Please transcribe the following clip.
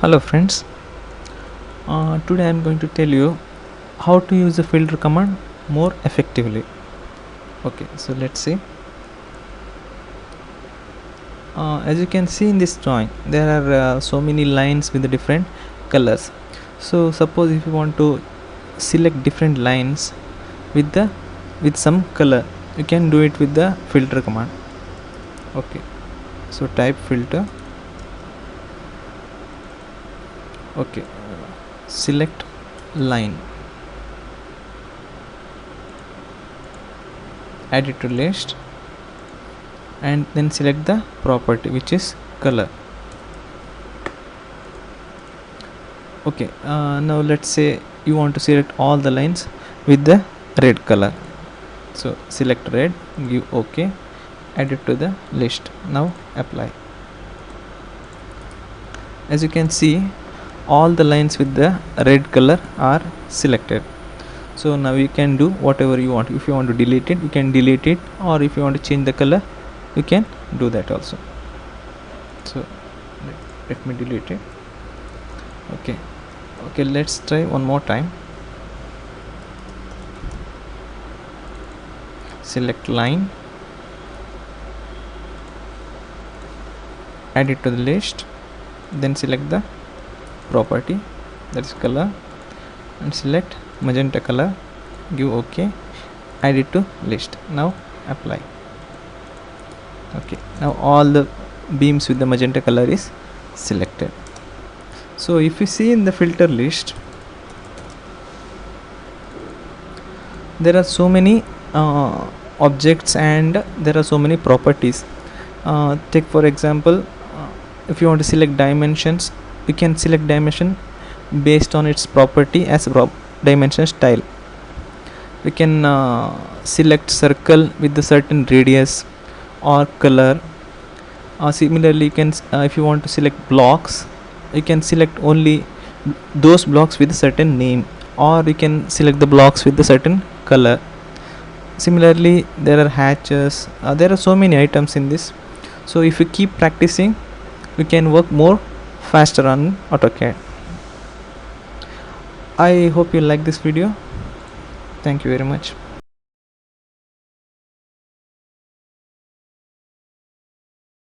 Hello friends, today I am going to tell you how to use the filter command more effectively. Okay, so let's see. As you can see in this drawing, there are so many lines with the different colors. So suppose if you want to select different lines with some color, you can do it with the filter command. Okay, so type filter. Okay, select line, add it to list, and then select the property which is color. Okay, now let's say you want to select all the lines with the red color, so select red, give OK, add it to the list. Now apply. As you can see, all the lines with the red color are selected. So now you can do whatever you want. If you want to delete it, you can delete it, or if you want to change the color, you can do that also. So let me delete it. Okay, let's try one more time. Select line, add it to the list, then select the property, that is color, and select magenta color, give OK, add it to list. Now apply. Okay, now all the beams with the magenta color is selected. So if you see in the filter list, there are so many objects and there are so many properties. Take for example, if you want to select dimensions, you can select dimension based on its property as dimension style. We can select circle with a certain radius or color. Similarly, you can if you want to select blocks, you can select only those blocks with a certain name, or you can select the blocks with a certain color. Similarly, there are hatches. There are so many items in this. So if you keep practicing, you can work more faster on AutoCAD. I hope you like this video. Thank you very much.